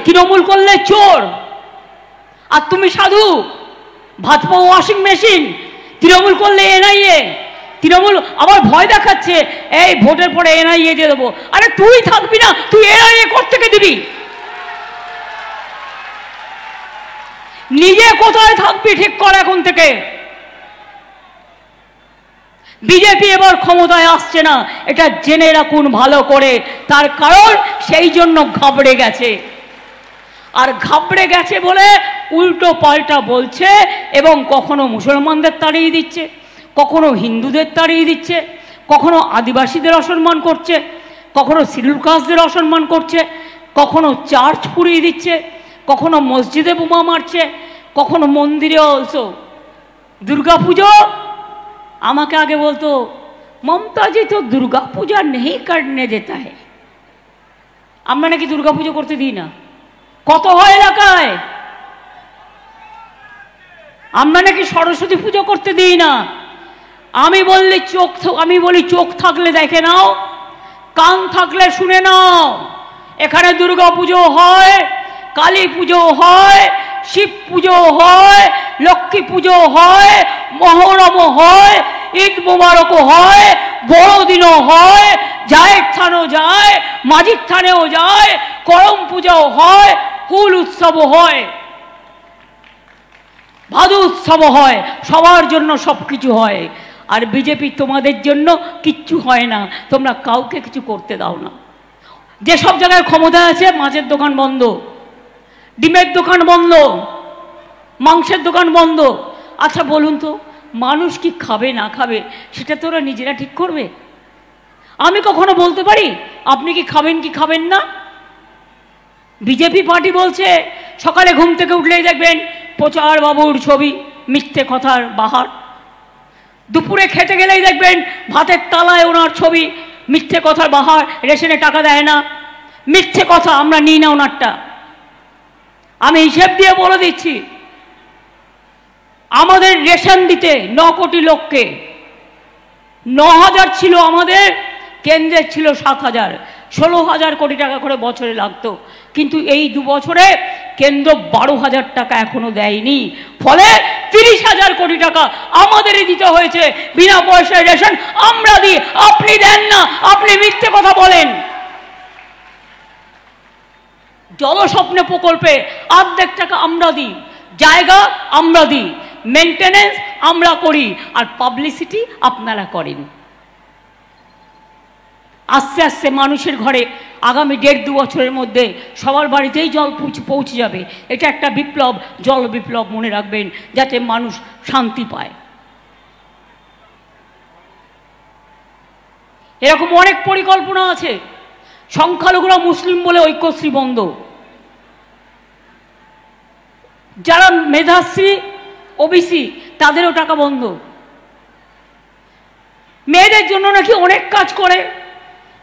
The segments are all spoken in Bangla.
তৃণমূল করলে চোর, আর তুমি সাধু। ভাজপা ওয়াশিং মেশিন, তৃণমূল করলে এনআইএ। তৃণমূল আবার ভয় দেখাচ্ছে, এই ভোটের পরে এনআইএ দিয়ে দেবো। আরে তুই থাকবি না, তুই এনআইএ কোত্থেকে দিবি? নিজে কোথায় থাকবি ঠিক কর এখন থেকে। বিজেপি এবার ক্ষমতায় আসছে না, এটা জেনে রাখুন ভালো করে। তার কারণ সেই জন্য ঘাবড়ে গেছে, আর ঘাবড়ে গেছে বলে উল্টো পাল্টা বলছে, এবং কখনো মুসলমানদের তাড়িয়ে দিচ্ছে, কখনো হিন্দুদের তাড়িয়ে দিচ্ছে, কখনো আদিবাসীদের অসম্মান করছে, কখনো শিডিউল কাস্টদের অসম্মান করছে, কখনো চার্চ পুড়িয়ে দিচ্ছে, কখনো মসজিদে বোমা মারছে, কখনো মন্দিরে অলসো। দুর্গা পুজো আমাকে আগে বলতো, মমতা জি তো দুর্গা পূজা নেই করনে দেতা है। আমরা নাকি দুর্গা পুজো করতে দিই না। কত হয় এলাকায়? আমরা নাকি সরস্বতী পুজো করতে দিই না। আমি বলি চোখ থাকলে দেখে নাও, কান থাকলে শুনে নাও। এখানে দুর্গা পুজো হয়, কালী পুজো হয়, শিব পুজো হয়, লক্ষ্মী পুজো হয়, মহরমও হয়, ঈদ মুবারকও হয়, বড়দিনও হয়, জায়ের থানও যায়, মাঝির থানেও যায়, করম পূজাও হয়, হুল উৎসবও হয়, ভাদু উৎসবও হয়। সবার জন্য সব কিছু হয়। আর বিজেপি তোমাদের জন্য কিচ্ছু হয় না, তোমরা কাউকে কিছু করতে দাও না। যেসব জায়গায় ক্ষমতা আছে, মাছের দোকান বন্ধ, ডিমের দোকান বন্ধ, মাংসের দোকান বন্ধ। আচ্ছা বলুন তো, মানুষ কি খাবে না খাবে সেটা তো ওরা নিজেরা ঠিক করবে? আমি কখনো বলতে পারি আপনি কি খাবেন কি খাবেন না? বিজেপি পার্টি বলছে সকালে ঘুম থেকে উঠলেই দেখবেন প্রচার বাবুর ছবি, মিথ্যে কথার বাহার। দুপুরে খেতে গেলেই দেখবেন ভাতের তালায় ওনার ছবি, মিথ্যে কথার বাহার। রেশনে টাকা দেয় না, মিথ্যে কথা, আমরা নিই না ওনারটা। আমি হিসেব দিয়ে বলে দিচ্ছি, আমাদের রেশন দিতে 9 কোটি লোককে 9,000 ছিল আমাদের, কেন্দ্রের ছিল 7,000, 16,000 কোটি টাকা করে বছরে লাগতো। কিন্তু এই 2 বছরে কেন্দ্র 12,000 টাকা এখনো দেয়নি। ফলে 30,000 কোটি টাকা আমাদেরই দিতে হয়েছে। বিনা পয়সায় রেশন আমরা দিই, আপনি দেন না, আপনি মিথ্যে কথা বলেন। জলস্বপ্ন প্রকল্পে অর্ধেক টাকা আমরা দিই, জায়গা আমরা দিই, মেনটেনেন্স আমরা করি, আর পাবলিসিটি আপনারা করেন। আস্তে আস্তে মানুষের ঘরে আগামী 1.5-2 বছরের মধ্যে সবার বাড়িতেই জল পৌঁছে যাবে। এটা একটা বিপ্লব, জল বিপ্লব মনে রাখবেন, যাতে মানুষ শান্তি পায়। এরকম অনেক পরিকল্পনা আছে। সংখ্যালঘুরা মুসলিম বলে ঐক্যশ্রী বন্ধ, যারা মেধাশ্রী ওবিসি তাদেরও টাকা বন্ধ। মেয়েদের জন্য নাকি অনেক কাজ করে।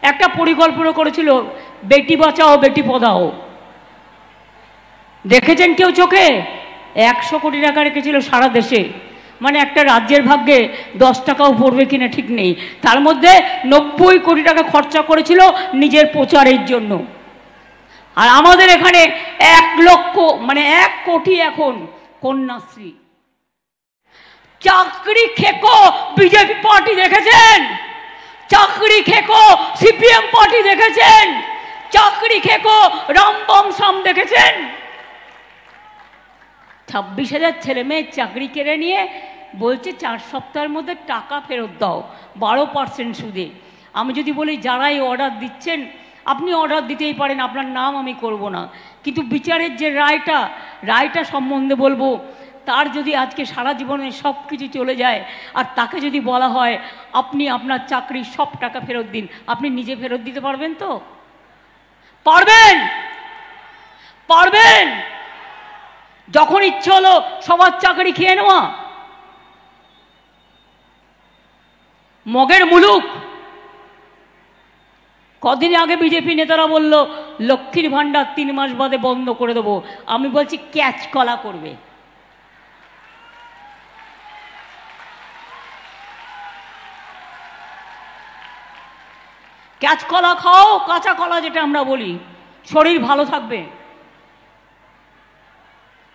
একটা পরিকল্পনা করেছিল বেটি বাঁচাও বেটি পড়াও, দেখেছেন কেউ চোখে? 100 কোটি টাকা রেখেছিল সারা দেশে, মানে একটা রাজ্যের ভাগ্যে 10 টাকাও পড়বে কিনা ঠিক নেই। তার মধ্যে 90 কোটি টাকা খরচা করেছিল নিজের প্রচারের জন্য। আর আমাদের এখানে 1 লক্ষ মানে 1 কোটি এখন কন্যাশ্রী। চাকরি খেকো বিজেপি পার্টি দেখেছেন? চাকরি খেকো সিপিএম পার্টি দেখেছেন? চাকরি খেকো রামবম সাম দেখেছেন? 26,000 ছেলে মেয়ের চাকরি কেড়ে নিয়ে বলছে 4 সপ্তাহের মধ্যে টাকা ফেরত দাও 12% সুদে। আমি যদি বলি যারাই অর্ডার দিচ্ছেন, আপনি অর্ডার দিতেই পারেন, আপনার নাম আমি করব না, কিন্তু বিচারের যে রায়টা সম্বন্ধে বলবো, তার যদি আজকে সারা জীবনে সব কিছু চলে যায়, আর তাকে যদি বলা হয় আপনি আপনার চাকরির সব টাকা ফেরত দিন, আপনি নিজে ফেরত দিতে পারবেন তো? পারবেন? পারবেন? যখন ইচ্ছে হলো সবার চাকরি খেয়ে নেওয়া, মগের মুলুক। কদিন আগে বিজেপি নেতারা বলল লক্ষ্মীর ভান্ডার 3 মাস বাদে বন্ধ করে দেবো। আমি বলছি ক্যাচ কলা করবে। ক্যাচ কলা খাও, কাঁচা কলা যেটা আমরা বলি, শরীর ভালো থাকবে।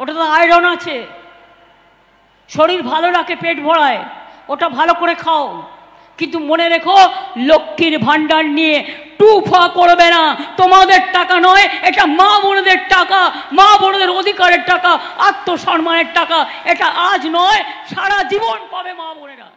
ওটা তো আয়রন আছে, শরীর ভালো রাখে, পেট ভরায়, ওটা ভালো করে খাও। কিন্তু মনে রেখো, লক্ষ্মীর ভাণ্ডার নিয়ে টুফা করবে না। তোমাদের টাকা নয়, এটা মা বোনদের টাকা, মা বোনদের অধিকারের টাকা, আত্মসম্মানের টাকা। এটা আজ নয়, সারা জীবন পাবে মা বোনেরা।